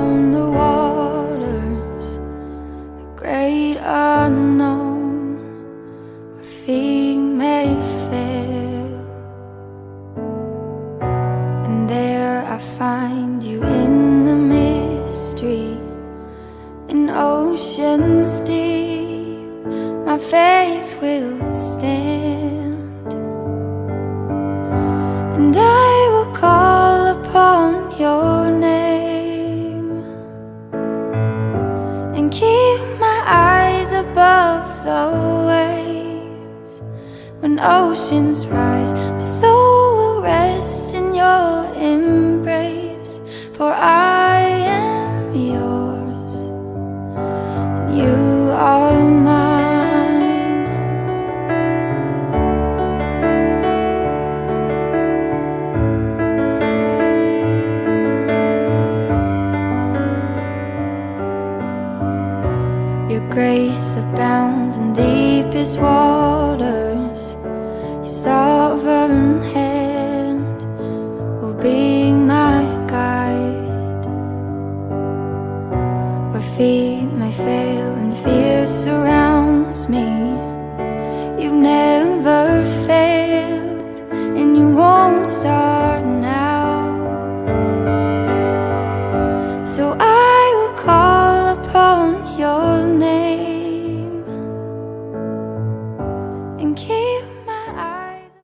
upon the waters, the great unknown, where feet may fail. And there I find you in the mystery, in oceans deep, my faith will stand. And I will call upon your name and keep my eyes above the waves. When oceans rise, my soul will rest in your embrace. For I am yours, and you are mine. Your grace abounds in deepest waters. Your sovereign hand will be my guide. Where feet may fail and fear surrounds me,